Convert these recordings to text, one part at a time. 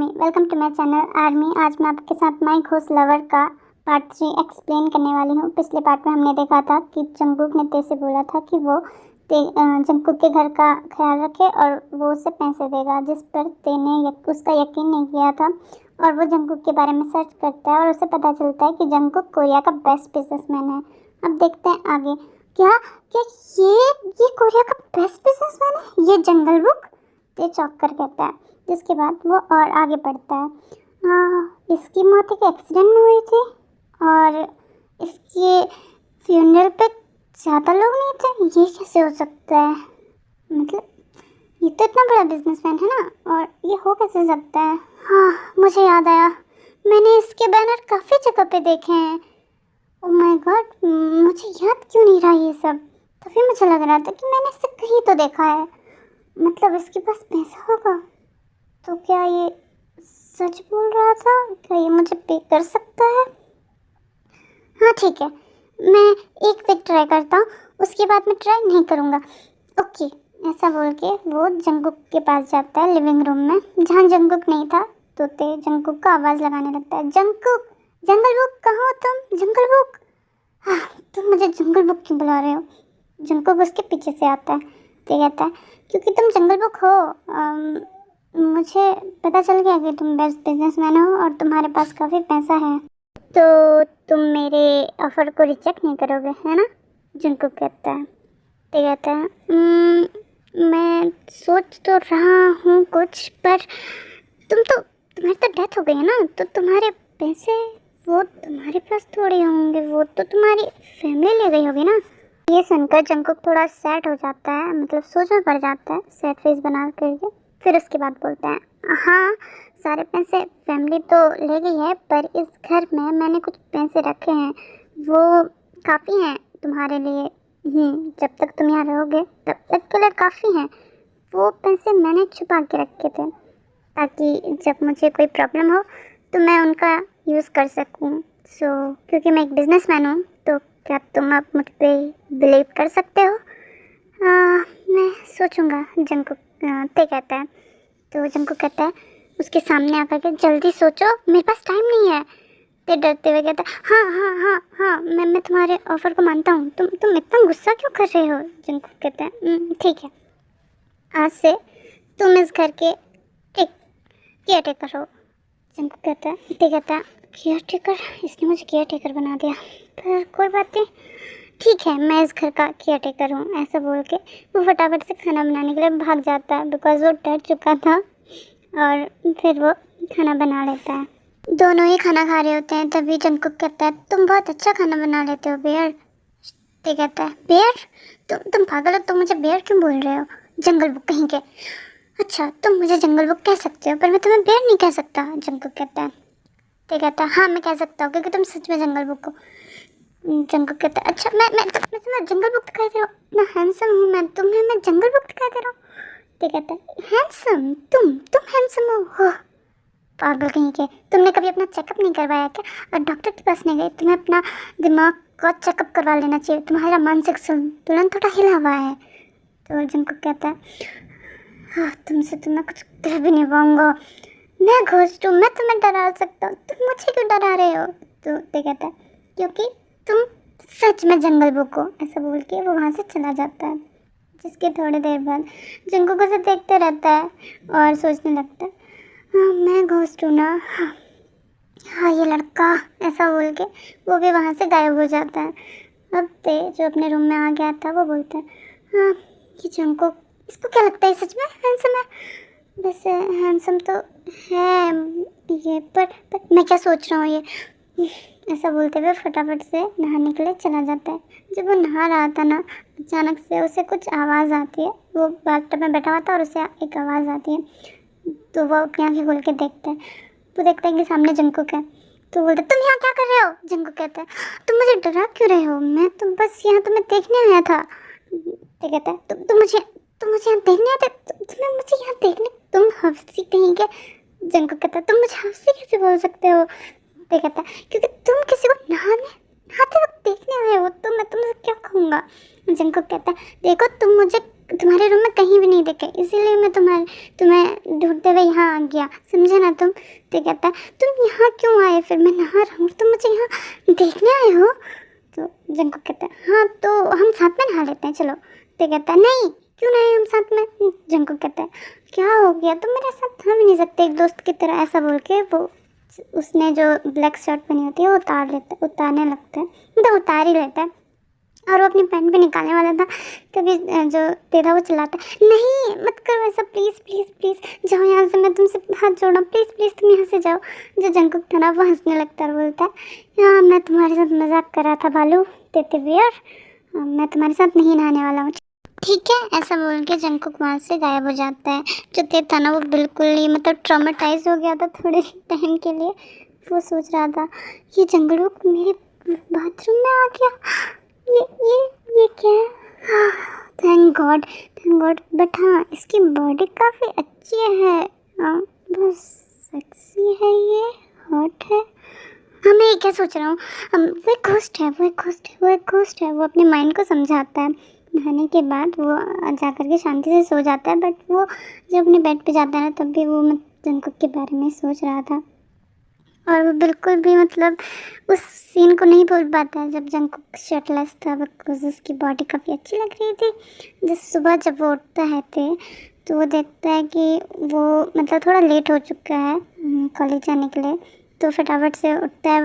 Welcome to my channel army. आज मैं आपके साथ माई घोस्ट लवर का पार्ट 3 एक्सप्लेन करने वाली हूँ। पिछले पार्ट में हमने देखा था कि जंगकुक ने ते से बोला था कि वो जंगकुक के घर का ख्याल रखे और वो उसे पैसे देगा, जिस पर ते ने उसका यकीन नहीं किया था और वो जंगकुक के बारे में सर्च करता है और उसे पता चलता है कि जंगकुक कोरिया का बेस्ट बिजनेसमैन है। अब देखते हैं आगे। क्या क्या ये कोरिया का बेस्ट बिजनेसमैन है, ये जंगल बुक? ते चौंक कर कहता है, जिसके बाद वो और आगे बढ़ता है। इसकी मौत एक एक्सीडेंट में हुई थी और इसके फ्यूनरल पे ज़्यादा लोग नहीं थे। ये कैसे हो सकता है? मतलब ये तो इतना बड़ा बिजनेसमैन है ना, और ये हो कैसे सकता है? हाँ, मुझे याद आया, मैंने इसके बैनर काफ़ी जगह पे देखे हैं। ओह माय गॉड, मुझे याद क्यों नहीं रहा ये सब? तभी मुझे लग रहा था कि मैंने इसे कहीं तो देखा है। मतलब इसके पास पैसा होगा, तो क्या ये सच बोल रहा था? क्या ये मुझे पे कर सकता है? हाँ ठीक है, मैं एक वीक ट्राई करता हूँ, उसके बाद मैं ट्राई नहीं करूँगा। ओके, ऐसा बोल के वो जंगकुक के पास जाता है, लिविंग रूम में जहाँ जंगकुक नहीं था। तो ते जंगकुक का आवाज़ लगाने लगता है, जंगकुक, जंगल बुक, कहाँ हो तुम? जंगल बुक, हाँ तुम मुझे जंगल बुक क्यों बुला रहे हो? जंगकुक उसके पीछे से आता है। ते कहता है, क्योंकि तुम जंगल बुक हो। मुझे पता चल गया कि तुम बेस्ट बिजनेसमैन हो और तुम्हारे पास काफ़ी पैसा है, तो तुम मेरे ऑफर को रिजेक्ट नहीं करोगे, है ना? जंगकुक कहता है। ते कहता है, मैं सोच तो रहा हूँ कुछ, पर तुम्हारी तो डेथ हो गई है ना, तो तुम्हारे पैसे वो तुम्हारे पास थोड़े होंगे, वो तो तुम्हारी फैमिली ले गई होगी ना। ये सुनकर जंगकुक थोड़ा सैड हो जाता है, मतलब सोच में पड़ जाता है, सैड फेस बना करके। फिर उसके बाद बोलते हैं, हाँ सारे पैसे फैमिली तो ले गई है, पर इस घर में मैंने कुछ पैसे रखे हैं, वो काफ़ी हैं तुम्हारे लिए। जब तक तुम यहाँ रहोगे तब तक के लिए काफ़ी हैं। वो पैसे मैंने छुपा के रखे थे ताकि जब मुझे कोई प्रॉब्लम हो तो मैं उनका यूज़ कर सकूं। क्योंकि मैं एक बिजनेसमैन हूँ, तो क्या तुम अब मुझ पर बिलीव कर सकते हो? मैं सोचूंगा, जंगकुक ते कहता है। तो जंगकुक कहता है उसके सामने आकर के, जल्दी सोचो, मेरे पास टाइम नहीं है। ते डरते हुए कहता है, हाँ हाँ हाँ हाँ, मैं तुम्हारे ऑफ़र को मानता हूँ। तुम इतना गुस्सा क्यों कर रहे हो? जंगकुक कहता है, ठीक है, आज से तुम इस घर के केयर टेकर हो। जंगकुक कहता है, ते कहता है, केयर टेकर? इसने मुझे केयर टेकर बना दिया, पर कोई बात नहीं, ठीक है, मैं इस घर का केयर टेकर हूँ। ऐसा बोल के वो फटाफट से खाना बनाने के लिए भाग जाता है, बिकॉज वो डर चुका था, और फिर वो खाना बना लेता है। दोनों ही खाना खा रहे होते हैं, तभी जंगकुक कहता है, तुम बहुत अच्छा खाना बना लेते हो बेयर। ते कहता है, बेयर? तुम पागल हो, तुम मुझे बेयर क्यों बोल रहे हो? जंगल बुक कहीं के। अच्छा, तुम मुझे जंगल बुक कह सकते हो, पर मैं तुम्हें बेयर नहीं कह सकता। जंगकुक कहता है। ते कहता है, हाँ मैं कह सकता हूँ, क्योंकि तुम सच में जंगल बुक हो। जंगल कहता है, अच्छा मैं तुम्हें जंगल बुक दिखाई दे रहा हूँ, इतना हैंडसम हूँ मैं, तुम्हें मैं जंगल बुक दिखाई दे रहा हूँ? ते कहता है, हैंडसम? तुम हैंडसम हो? पागल कहीं के, तुमने कभी अपना चेकअप नहीं करवाया क्या? और डॉक्टर के पास नहीं गए? तुम्हें अपना दिमाग का चेकअप करवा लेना चाहिए, तुम्हारा मानसिक संतुलन थोड़ा हिला हुआ है। तो जंगकुक कहता है, हाँ तुमसे तो मैं कुछ कह भी नहीं पाऊँगा, मैं घोस्ट हूँ, मैं तुम्हें डरा सकता हूँ, तुम मुझे क्यों डरा रहे हो? तो ते कहता है, क्योंकि तुम सच में जंगल बुक हो। ऐसा बोल के वो वहाँ से चला जाता है, जिसके थोड़ी देर बाद जंगकुक उसे देखते रहता है और सोचने लगता है, हाँ मैं घोस्ट हूँ ना, हाँ ये लड़का। ऐसा बोल के वो भी वहाँ से गायब हो जाता है। अब ते जो अपने रूम में आ गया था वो बोलता है, हाँ ये जंगकुक, इसको क्या लगता है सच में हैंडसम है? वैसे हैंडसम तो है ये, पर मैं क्या सोच रहा हूँ ये। ऐसा बोलते हुए फटाफट से नहाने के लिए चला जाता है। जब वो नहा रहा था ना, अचानक से उसे कुछ आवाज़ आती है। वो बाथटब में बैठा हुआ था और उसे एक आवाज़ आती है, तो वो अपनी आँखें खोल के देखता है। वो देखता है कि सामने जंगकुक है, तो बोलता है, तुम यहाँ क्या कर रहे हो? जंगकुक कहता है, तुम मुझे डरा क्यों रहे हो? मैं तुम बस यहाँ तुम्हें देखने आया था। तो कहता है, तुम मुझे यहाँ देखने आते? तुम्हें मुझे यहाँ देखने? तुम हफ्सी कहीं के। जंगकुक कहता है, तुम मुझे हफ्सी कैसे बोल सकते हो? तो कहता है, क्योंकि तुम किसी को नहाते वक्त देखने आए हो, तो मैं तुमसे क्या कहूँगा? जंगकुक कहता है, देखो तुम मुझे तुम्हारे रूम में कहीं भी नहीं दिखे, इसीलिए मैं तुम्हें ढूंढते हुए यहाँ आ गया, समझे ना तुम। तो कहता है तुम यहाँ क्यों आए, फिर मैं नहा रहा हूँ, तुम मुझे यहाँ देखने आए हो। तो जंकुक कहता है हाँ तो हम साथ में नहा लेते हैं चलो। तो कहता है नहीं क्यों नहीं हम साथ में। जंकुक कहता है क्या हो गया, तुम मेरे साथ नहा भी नहीं सकते एक दोस्त की तरह। ऐसा बोल के वो उसने जो ब्लैक शर्ट पहनी होती है वो उतारने लगता है, मतलब उतार ही लेता है। और वो अपनी पैंट भी निकालने वाला था, तभी जो तेरा वो चिल्लाता है नहीं मत करो ऐसा, प्लीज़ प्लीज़ प्लीज़ जाओ यहाँ से, मैं तुमसे हाथ जोड़ा, प्लीज़ प्लीज़ तुम यहाँ से जाओ। जो जंकुक था ना वो हंसने लगता है और बोलता है हाँ मैं तुम्हारे साथ मजाक कर रहा था भालू तेते बियर, मैं तुम्हारे साथ नहीं नहाने वाला हूँ, ठीक है। ऐसा बोल के जंकुक वहाँ से गायब हो जाता है। जो ते था ना वो बिल्कुल ही मतलब ट्रॉमेटाइज हो गया था थोड़े टाइम के लिए। वो सोच रहा था ये जंगलुक मेरे बाथरूम में आ गया, ये क्या है। थैंक गॉड बट हाँ इसकी बॉडी काफ़ी अच्छी है, बहुत सेक्सी है, ये हॉट है। हाँ मैं ये क्या सोच रहा हूँ, वो एक घोस्ट है, वो अपने माइंड को समझाता है। नहाने के बाद वो जा कर के शांति से सो जाता है, बट वो जब अपने बेड पे जाता है ना तब भी वो जंकुक के बारे में सोच रहा था। और वो बिल्कुल भी मतलब उस सीन को नहीं भूल पाता है जब जंकुक शर्टलेस था, बिकॉज उसकी बॉडी काफ़ी अच्छी लग रही थी। जिस सुबह जब वो उठता है तो वो देखता है कि वो मतलब थोड़ा लेट हो चुका है कॉलेज जाने के लिए। तो फटाफट से उठता है,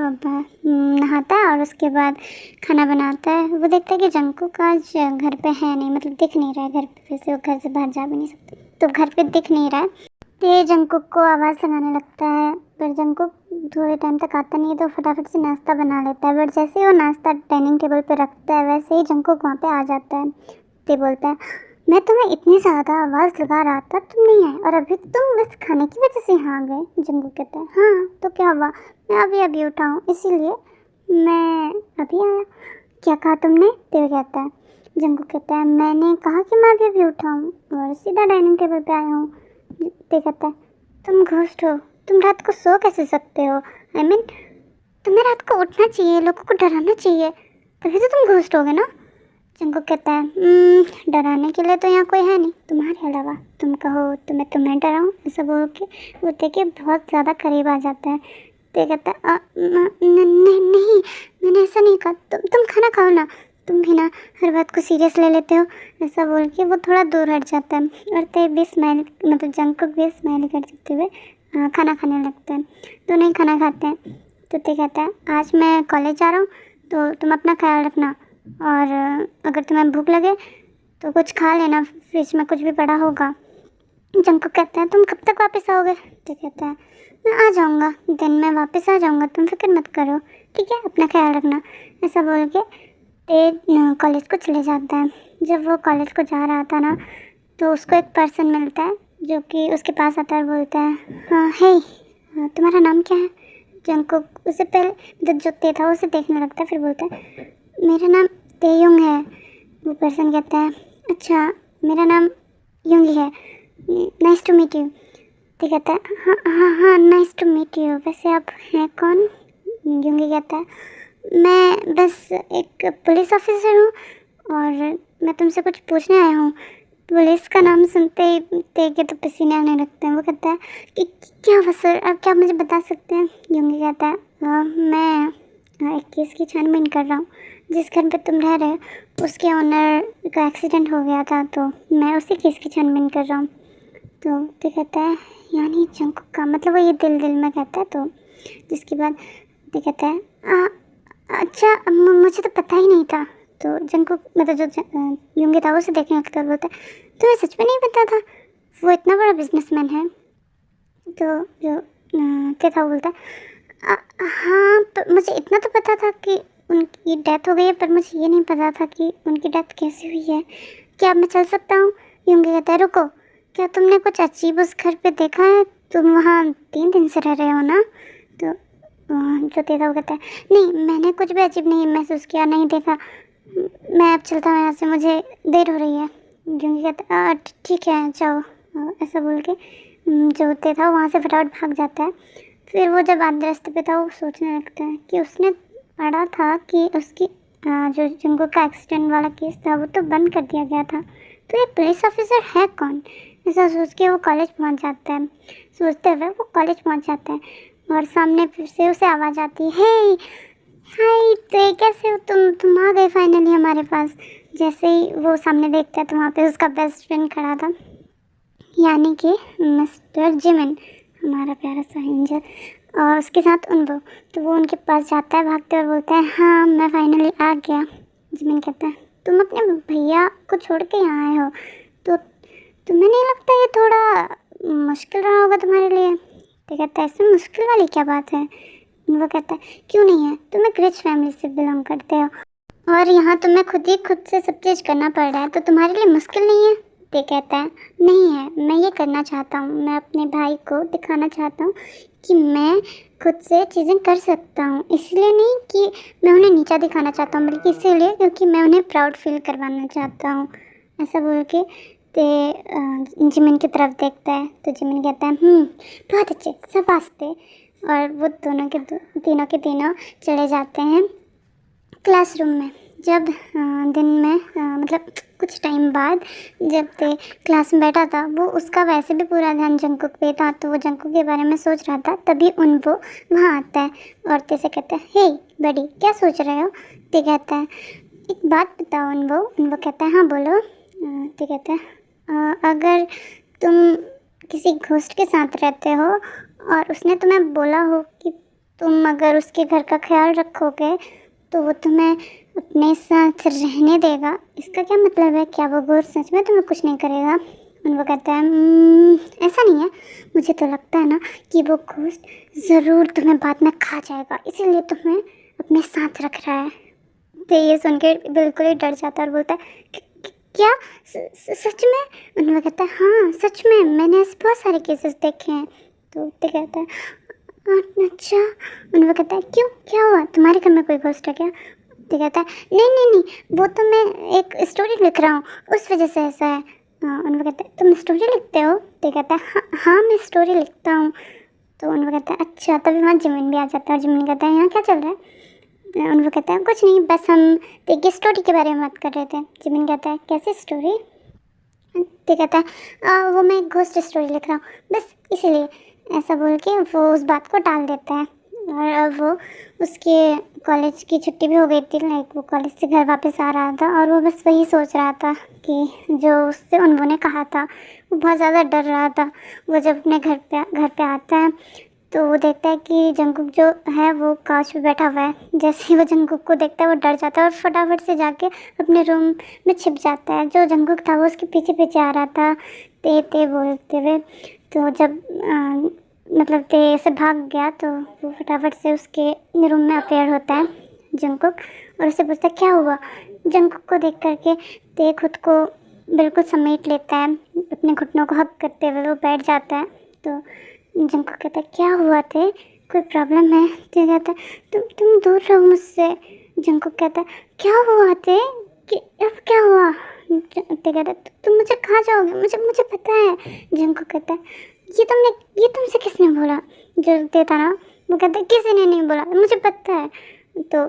नहाता है और उसके बाद खाना बनाता है। वो देखता है कि जंकुक आज घर पे है नहीं, मतलब दिख नहीं रहा है घर पे, फिर से वो घर से बाहर जा भी नहीं सकता, तो घर पे दिख नहीं रहा है। तो जंकुक को आवाज़ लगाने लगता है, पर जंकुक थोड़े टाइम तक आता नहीं है तो फटाफट से नाश्ता बना लेता है। बट जैसे ही वो नाश्ता डाइनिंग टेबल पे रखता है वैसे ही जंकुक वहाँ पे आ जाता है। तो बोलता है मैं तुम्हें इतनी ज़्यादा आवाज़ लगा रहा था तुम नहीं आए, और अभी तुम बस खाने की वजह से यहाँ आ गए। जंकुक कहता है हाँ तो क्या हुआ, मैं अभी उठा हूँ इसीलिए मैं अभी आया। क्या कहा तुमने, तो कहता है जंकुक कहता है मैंने कहा कि मैं अभी उठा हूँ और सीधा डाइनिंग टेबल पे आया हूँ। तो कहता है तुम घोस्ट हो, तुम रात को सो कैसे सकते हो, I mean, तुम्हें रात को उठना चाहिए, लोगों को डराना चाहिए, तभी तो तुम घोस्ट होगे ना। जंकुक कहता है डराने के लिए तो यहाँ कोई है नहीं तुम्हारे अलावा, तुम कहो तो मैं तुम्हें डराऊँ। ऐसा बोल के वो देखिए बहुत ज़्यादा करीब आ जाता है। तो कहता है नहीं मैंने ऐसा नहीं कहा, तुम खाना खाओ ना, तुम भी ना हर बात को सीरियस ले लेते हो। ऐसा बोल के वो थोड़ा दूर हट जाता है और ते भी स्माइल मतलब जंकुक भी स्माइल करते हुए खाना खाने लगता है। दोनों ही खाना खाते हैं। तो ते कहता है आज मैं कॉलेज जा रहा हूँ तो तुम अपना ख्याल रखना, और अगर तुम्हें भूख लगे तो कुछ खा लेना, फ्रिज में कुछ भी पड़ा होगा। जंकुक कहता है तुम कब तक वापस आओगे। तो कहता है मैं आ जाऊँगा, दिन में वापस आ जाऊँगा, तुम फिक्र मत करो, ठीक है, अपना ख्याल रखना। ऐसा बोल के ते कॉलेज को चले जाता है। जब वो कॉलेज को जा रहा था ना तो उसको एक पर्सन मिलता है जो कि उसके पास आता है और बोलता है हे तुम्हारा नाम क्या है। जंकुक उससे पहले मतलब जो ते था उसे देखने लगता है, फिर बोलता है मेरा नाम तेयुंग है। वो पर्सन कहता है अच्छा मेरा नाम युंगी है, नाइस टू मीट यू। तो कहता है हाँ नाइस टू मीट यू, वैसे आप हैं कौन। युंगी कहता है मैं बस एक पुलिस ऑफिसर हूँ और मैं तुमसे कुछ पूछने आया हूँ। पुलिस का नाम सुनते ही ते के तो पसीने आने लगते हैं। वो कहता है कि क्या हुआ सर, आप क्या मुझे बता सकते हैं। युंगी कहता है मैं एक केस की छानबीन कर रहा हूँ, जिस घर पे तुम रह रहे हो उसके ओनर का एक्सीडेंट हो गया था तो मैं उसी केस की छानबीन कर रहा हूँ। तो कहता है यानी जंकुक का मतलब वो ये दिल में कहता है। तो जिसके बाद तो कहता है अच्छा मुझे तो पता ही नहीं था। तो जंकुक मतलब जो युंगी था उसे देखने लगता है, बोलता है तुम्हें सच में नहीं पता था, वो इतना बड़ा बिजनेसमैन है। तो जो था बोलता है हाँ तो मुझे इतना तो पता था कि उनकी डेथ हो गई है, पर मुझे ये नहीं पता था कि उनकी डेथ कैसे हुई है। क्या अब मैं चल सकता हूँ। युंगी कहता है रुको, क्या तुमने कुछ अजीब उस घर पे देखा है, तुम वहाँ 3 दिन से रह रहे हो ना। तो जो तेरा वो कहता है नहीं मैंने कुछ भी अजीब नहीं महसूस किया, नहीं देखा, मैं अब चलता हूँ यहाँ से, मुझे देर हो रही है। युंगी कहता है ठीक है जाओ। ऐसा बोल के जो ते था वहाँ से फटाफट भाग जाता है। फिर वो जब आधे रास्ते पे था वो सोचने लगता है कि उसने पढ़ा था कि उसकी जो जंकुक का एक्सीडेंट वाला केस था वो तो बंद कर दिया गया था, तो ये पुलिस ऑफिसर है कौन? ऐसा सोच के वो कॉलेज पहुंच जाता है। सोचते हुए वो कॉलेज पहुंच जाता है और सामने फिर से उसे आवाज़ आती है, हे हाय, तो ये कैसे हो तुम आ गए फाइनली हमारे पास। जैसे ही वो सामने देखता है तो वहाँ पे उसका बेस्ट फ्रेंड खड़ा था, यानी कि मिस्टर जिमिन, हमारा प्यारा सा एंजल, और उसके साथ उनको। तो वो उनके पास जाता है भागते और बोलता है, हाँ मैं फाइनली आ गया। जिमिन कहता है, तुम अपने भैया को छोड़ के यहाँ आए हो, तो तुम्हें नहीं लगता ये थोड़ा मुश्किल रहा होगा तुम्हारे लिए? तो कहता है, इसमें मुश्किल वाली क्या बात है? वो कहता है, क्यों नहीं है, तुम एक रिच फैमिली से बिलोंग करते हो और यहाँ तुम्हें खुद से सब चीज़ करना पड़ रहा है, तो तुम्हारे लिए मुश्किल नहीं है? ते कहता है, नहीं है, मैं ये करना चाहता हूँ, मैं अपने भाई को दिखाना चाहता हूँ कि मैं खुद से चीज़ें कर सकता हूँ। इसलिए नहीं कि मैं उन्हें नीचा दिखाना चाहता हूँ, बल्कि इसीलिए क्योंकि मैं उन्हें प्राउड फील करवाना चाहता हूँ। ऐसा बोल के ते जिमिन की तरफ देखता है तो जिमिन कहता है, बहुत अच्छे, शाबाश ते। और वो तीनों के तीनों चले जाते हैं क्लासरूम में। जब दिन में मतलब कुछ टाइम बाद जब ते क्लास में बैठा था, वो उसका वैसे भी पूरा ध्यान जंगकुक पे था, तो वो जंगकुक के बारे में सोच रहा था। तभी वो वहाँ आता है और ते से कहता है, हे बड़ी, क्या सोच रहे हो? ते कहता है, एक बात बताओ। उनको कहता है, हाँ बोलो। ते कहता है, अगर तुम किसी घोस्ट के साथ रहते हो और उसने तुम्हें बोला हो कि तुम अगर उसके घर का ख्याल रखोगे तो वो तुम्हें अपने साथ रहने देगा, इसका क्या मतलब है? क्या वो घोस्ट सच में तुम्हें कुछ नहीं करेगा? उनको कहता है, ऐसा नहीं है, मुझे तो लगता है ना कि वो घोस्ट ज़रूर तुम्हें बाद में खा जाएगा, इसीलिए तुम्हें अपने साथ रख रहा है। तो ये सुन के बिल्कुल ही डर जाता है और बोलता है, क्या सच में? उन्होंने कहता है, हाँ सच में, मैंने ऐसे बहुत सारे केसेस देखे हैं। तो कहता है, अच्छा। उन्होंने कहता है, क्यों, क्या हुआ, तुम्हारे घर में कोई घोस्ट है क्या? तो कहता है, नहीं, वो तो मैं एक स्टोरी लिख रहा हूँ, उस वजह से ऐसा है। उन्होंने कहता है, तुम स्टोरी लिखते हो? तो कहता है, हाँ मैं स्टोरी लिखता हूँ। तो उन्होंने कहता है, अच्छा। तभी वहाँ जिमिन भी आ जाता है और जिमिन कहता है, यहाँ क्या चल रहा है? उन्होंने कहता है, कुछ नहीं, बस हम देखिए स्टोरी के बारे में बात कर रहे थे। जिमिन कहता है, कैसे स्टोरी? तो कहता है, वो मैं एक घोस्ट स्टोरी लिख रहा हूँ, बस इसीलिए। ऐसा बोल के वो उस बात को टाल देता है। और अब वो उसके कॉलेज की छुट्टी भी हो गई थी, लाइक वो कॉलेज से घर वापस आ रहा था और वो बस वही सोच रहा था कि जो उससे उन्होंने कहा था। वो बहुत ज़्यादा डर रहा था। वो जब अपने घर पे आता है तो वो देखता है कि जंगकुक जो है वो काउच पे बैठा हुआ है। जैसे ही वो जंगकुक को देखता है वो डर जाता है और फटाफट से जाके अपने रूम में छिप जाता है। जो जंगकुक था वो उसके पीछे पीछे आ रहा था ते बोलते हुए। तो जब मतलब ते से भाग गया तो वो फटाफट से उसके रूम में अपेयर होता है जंगकुक और उससे पूछता है, क्या हुआ? जंगकुक को देख करके ते खुद को बिल्कुल समेट लेता है, अपने घुटनों को हक करते हुए वो बैठ जाता है। तो जंगकुक कहता है, क्या हुआ थे, कोई प्रॉब्लम है? तो कहता है, तुम दूर रहो मुझसे। जंगकुक कहता है, क्या हुआ थे, कि अब क्या हुआ? तो कहता है, तुम मुझे खा जाओगे, मुझे पता है। जंगकुक कहता है, ये तुमसे किसने बोला? जो देता ना वो कहता है, किसी ने नहीं बोला, मुझे पता है। तो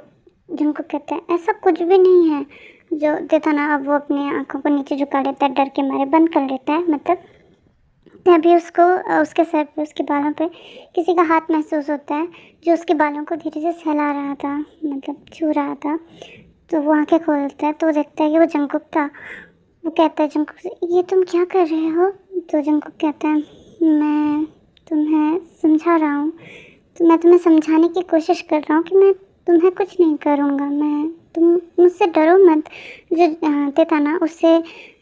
जंगकुक कहता है, ऐसा कुछ भी नहीं है। जो देता ना अब वो अपनी आंखों को नीचे झुका लेता है, डर के मारे बंद कर लेता है। मतलब तभी उसको उसके सर पे, उसके बालों पे किसी का हाथ महसूस होता है जो उसके बालों को धीरे से सहला रहा था, मतलब छू रहा था। तो वो आंखें खोलता है तो वो देखता है कि वो जंगकुक था। वो कहता है जंगकुक से, ये तुम क्या कर रहे हो? तो जंगकुक कहता है, मैं तुम्हें समझा रहा हूँ, तो मैं तुम्हें समझाने की कोशिश कर रहा हूँ कि मैं तुम्हें कुछ नहीं करूँगा, तुम मुझसे डरो मत। जो था ना, उससे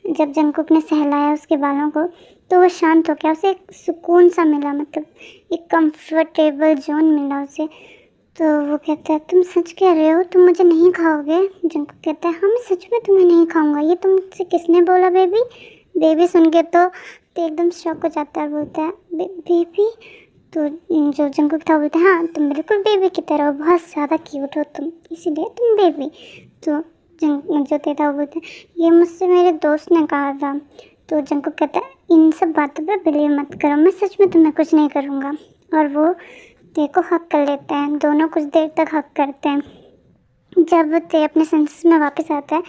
जब जंगकुक ने सहलाया उसके बालों को तो वो शांत हो गया, उसे एक सुकून सा मिला, मतलब एक कंफर्टेबल जोन मिला उसे। तो वो कहता है, तुम सच कह रहे हो, तुम मुझे नहीं खाओगे? जंगकुक कहता है, हाँ मैं सच में तुम्हें नहीं खाऊंगा। ये तुमसे किसने बोला बेबी? बेबी सुन के तो एकदम शॉक हो जाता है, बोलता है, बेबी? तो जो जंगकुक था बोलता है, हाँ तुम बिल्कुल बेबी की तरह हो, बहुत ज़्यादा क्यूट हो तुम, इसीलिए तुम बेबी। तो जो था वो बोलता है, ये मुझसे मेरे दोस्त ने कहा था। तो जंगकुक कहता है, इन सब बातों पे बिलीव मत करो, मैं सच में तुम्हें कुछ नहीं करूँगा। और वो ते को हक कर लेता है, दोनों कुछ देर तक हक करते हैं। जब ते अपने सेंसेस में वापस आता है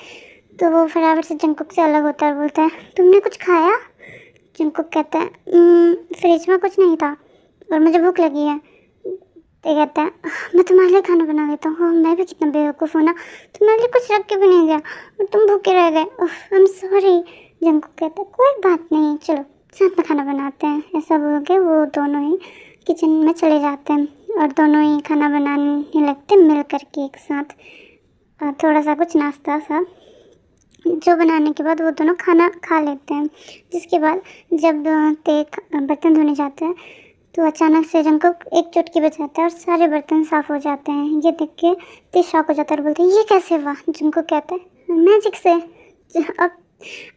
तो वो फटाफट से जंगकुक से अलग होता है और बोलता है, तुमने कुछ खाया? जंगकुक कहता है, फ्रिज में कुछ नहीं था और मुझे भूख लगी है। ते कहता है, मैं तुम्हारे लिए खाना बना लेता हूँ। मैं भी कितना बेवकूफ़ हूँ ना, तुम्हारे लिए कुछ रख के भी नहीं गया और तुम भूखे रह गए। I am sorry. जंगकुक कहता है, कोई बात नहीं, चलो साथ में खाना बनाते हैं। ऐसा बोल के वो दोनों ही किचन में चले जाते हैं और दोनों ही खाना बनाने लगते हैं मिल करके एक साथ। थोड़ा सा कुछ नाश्ता सा जो बनाने के बाद वो दोनों खाना खा लेते हैं। जिसके बाद जब ते बर्तन धोने जाते हैं तो अचानक से जंगकुक एक चुटकी बजाता है और सारे बर्तन साफ़ हो जाते हैं। ये देख के ते शॉक हो जाता है और बोलते हैं, ये कैसे हुआ? जंगकुक कहता है, मैजिक से।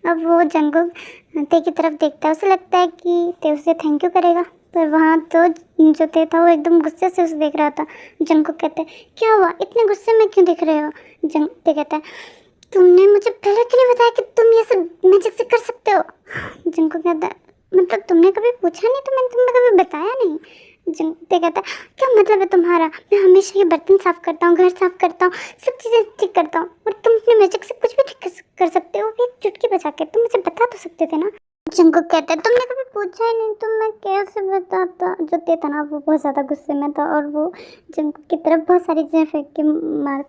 अब वो जंगकुक ते की तरफ देखता है, उसे लगता है कि ते उसे थैंक यू करेगा, पर वहाँ तो जो ते था वो एकदम गुस्से से उसे देख रहा था। जंगकुक कहते हैं, क्या हुआ, इतने गुस्से में क्यों दिख रहे हो? ते कहता है, तुमने मुझे पहले क्यों नहीं बताया कि तुम ये सब मैजिक से कर सकते हो? जंगकुक कहता है, मतलब तुमने कभी पूछा नहीं तो मैंने तुम्हें कभी बताया नहीं। ते कहता है, क्या मतलब है तुम्हारा? मैं हमेशा ये बर्तन साफ करता हूँ, घर साफ करता हूँ, सब चीज़ें ठीक करता हूँ और तुम अपने मैजिक से कुछ भी ठीक कर सकते हो? एक चुटकी बजा के तुम मुझे बता तो सकते थे ना। जंगकुक कहता है, तुमने कभी पूछा ही नहीं तो मैं कैसे बताता? जो ते था ना वो बहुत ज़्यादा गुस्से में था और वो जंगकुक की तरफ बहुत सारी चीज़ें फेंक के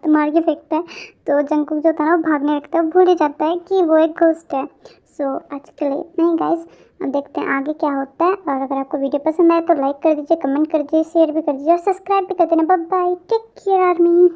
मार के फेंकता है। तो जंगकुक जो था ना वो भागने लगता है, वो भूल ही जाता है कि वो एक घोस्ट है। सो आज के लिए इतना ही गाइस, अब देखते हैं आगे क्या होता है। और अगर आपको वीडियो पसंद आए तो लाइक कर दीजिए, कमेंट कर दीजिए, शेयर भी कर दीजिए और सब्सक्राइब भी कर देना। Bye bye, take care army.